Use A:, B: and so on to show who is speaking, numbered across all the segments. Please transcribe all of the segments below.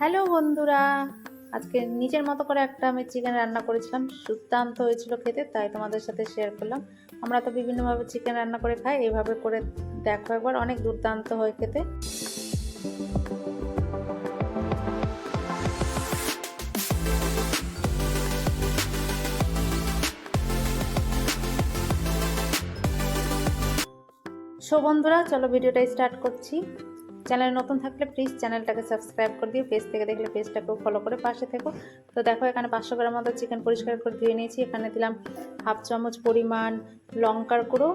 A: Hello বন্ধুরা, আজকে নিজের মতো করে একটা আমি চিকেন রান্না করেছিলাম। দুর্দান্ত হয়েছিল খেতে, তাই তোমাদের সাথে শেয়ার করলাম। আমরা তো বিভিন্নভাবে চিকেন রান্না করে খাই, এইভাবে করে দেখো একবার, অনেক দুর্দান্ত হয় খেতে। সো বন্ধুরা, চলো ভিডিওটা স্টার্ট করছি। চ্যানেল নতুন থাকলে প্লিজ চ্যানেলটাকে সাবস্ক্রাইব করে দিও, পেজ থেকে দেখলে পেজটাকেও ফলো করে পাশে থেকো। তো দেখো, এখানে 500 গ্রাম মতো চিকেন পরিষ্কার করে ধুয়ে নিয়েছি। এখানে দিলাম হাফ চামচ পরিমাণ লঙ্কার গুঁড়ো,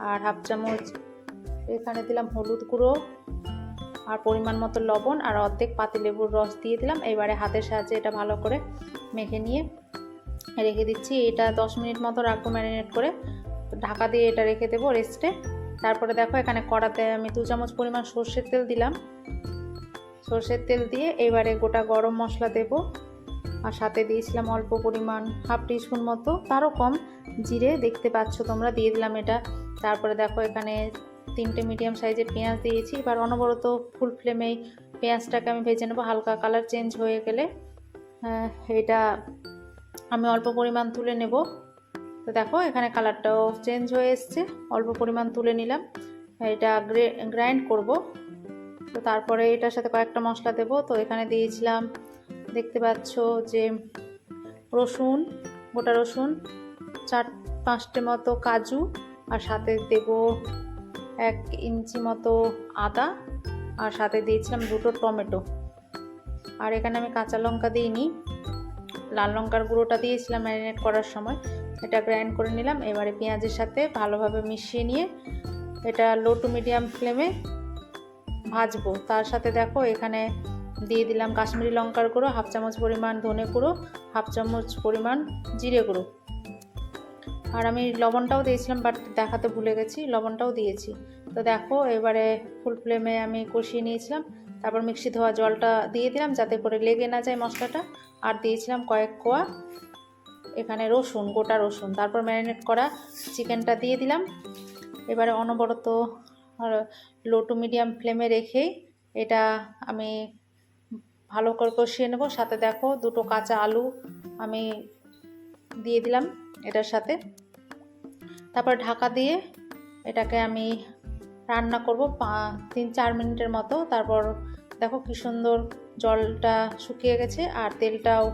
A: আর হাফ চামচ এখানে দিলাম হলুদ গুঁড়ো, আর পরিমাণ মতো লবণ, আর অর্ধেক পাতিলেবুর রস দিয়ে দিলাম। এবারে হাতের সাহায্যে এটা ভালো করে মেখে নিয়ে রেখে দিচ্ছি। এটা 10 মিনিট মতো রাখবো ম্যারিনেট করে। ঢাকা দিয়ে এটা রেখে দেবো রেস্টে। তারপরে দেখো, এখানে কড়াতে আমি 2 চামচ পরিমাণ সর্ষের তেল দিলাম। সর্ষের তেল দিয়ে এবারে গোটা গরম মশলা দেব, আর সাথে দিয়েছিলাম অল্প পরিমাণ হাফ টিস্পুন মতো, তারও কম, জিরে দেখতে পাচ্ছ তোমরা, দিয়ে দিলাম এটা। তারপরে দেখো, এখানে 3টে মিডিয়াম সাইজের পেঁয়াজ দিয়েছি। এবার অনবরত ফুল ফ্লেমেই পেঁয়াজটাকে আমি ভেজে নেবো। হালকা কালার চেঞ্জ হয়ে গেলে এটা আমি অল্প পরিমাণ তুলে নেব। তো দেখো, এখানে কালারটাও চেঞ্জ হয়ে এসছে, অল্প পরিমাণ তুলে নিলাম। এটা গ্রাইন্ড করব। তো তারপরে এটার সাথে কয়েকটা মশলা দেব। তো এখানে দিয়েছিলাম, দেখতে পাচ্ছ যে রসুন, গোটা রসুন 4-5টে মতো, কাজু, আর সাথে দেব 1 ইঞ্চি মতো আদা, আর সাথে দিয়েছিলাম 2টো টমেটো। আর এখানে আমি কাঁচা লঙ্কা দিইনি, লাল লঙ্কার গুঁড়োটা দিয়েছিলাম ম্যারিনেট করার সময়। এটা গ্রাইন্ড করে নিলাম। এবারে পেঁয়াজের সাথে ভালোভাবে মিশিয়ে নিয়ে এটা লো টু মিডিয়াম ফ্লেমে ভাজবো। তার সাথে দেখো, এখানে দিয়ে দিলাম কাশ্মীরি লঙ্কার গুঁড়ো, হাফ চামচ পরিমাণ ধনে গুঁড়ো, হাফ চামচ পরিমাণ জিরে গুঁড়ো, আর আমি লবণটাও দিয়েছিলাম, বাট দেখাতে ভুলে গেছি, লবণটাও দিয়েছি। তো দেখো, এবারে ফুল ফ্লেমে আমি কষিয়ে নিয়েছিলাম। তারপর মিক্সি ধোয়া জলটা দিয়ে দিলাম, যাতে করে লেগে না যায় মশলাটা। আর দিয়েছিলাম কয়েক কোয়া এখানে রসুন, গোটা রসুন। তারপর ম্যারিনেট করা চিকেনটা দিয়ে দিলাম। এবারে অনবরত লো টু মিডিয়াম ফ্লেমে রেখে এটা আমি ভালো করে কষিয়ে নেব। সাথে দেখো, 2টো কাঁচা আলু আমি দিয়ে দিলাম এটার সাথে। তারপর ঢাকা দিয়ে এটাকে আমি রান্না করব 3-4 মিনিটের মতো। তারপর দেখো কি সুন্দর জলটা শুকিয়ে গেছে, আর তেলটাও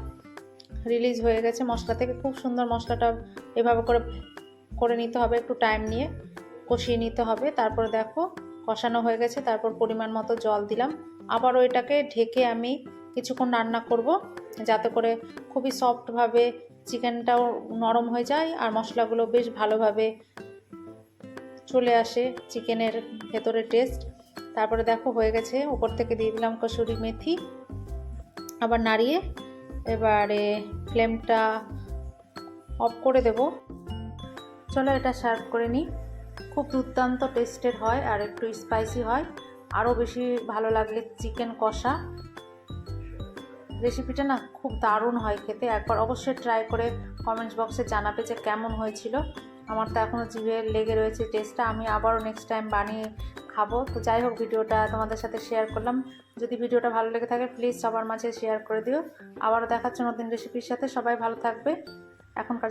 A: রিলিজ হয়ে গেছে মশলা থেকে। খুব সুন্দর মশলাটা এভাবে করে নিতে হবে, একটু টাইম নিয়ে কষিয়ে নিতে হবে। তারপর দেখো, কষানো হয়ে গেছে। তারপর পরিমাণ মতো জল দিলাম। আবারও এটাকে ঢেকে আমি কিছুক্ষণ রান্না করব, যাতে করে খুবই সফটভাবে চিকেনটাও নরম হয়ে যায়, আর মশলাগুলো বেশ ভালোভাবে চলে আসে চিকেনের ভেতরে টেস্ট। তারপরে দেখো হয়ে গেছে। উপর থেকে দিয়ে দিলাম কসুরি মেথি, আবার নাড়িয়ে এবারে ফ্লেমটা অফ করে দেব। চলো এটা সার্ভ করে নিই। খুব দুর্দান্ত টেস্টের হয়, আর একটু স্পাইসি হয়, আরও বেশি ভালো লাগলে চিকেন কষা। রেসিপিটা না খুব দারুণ হয় খেতে। একবার অবশ্যই ট্রাই করে কমেন্টস বক্সে জানাবে যে কেমন হয়েছিল। আমার তো এখনও জিভে লেগে রয়েছে টেস্টটা, আমি আবারও নেক্সট টাইম বানিয়ে খাবো। তো যাই হোক, ভিডিওটা তোমাদের সাথে শেয়ার করলাম। যদি ভিডিওটা ভালো লেগে থাকে প্লিজ সবার মাঝে শেয়ার করে দিও। আবারও দেখাচ্ছি নতুন রেসিপির সাথে। সবাই ভালো থাকবে। এখনকার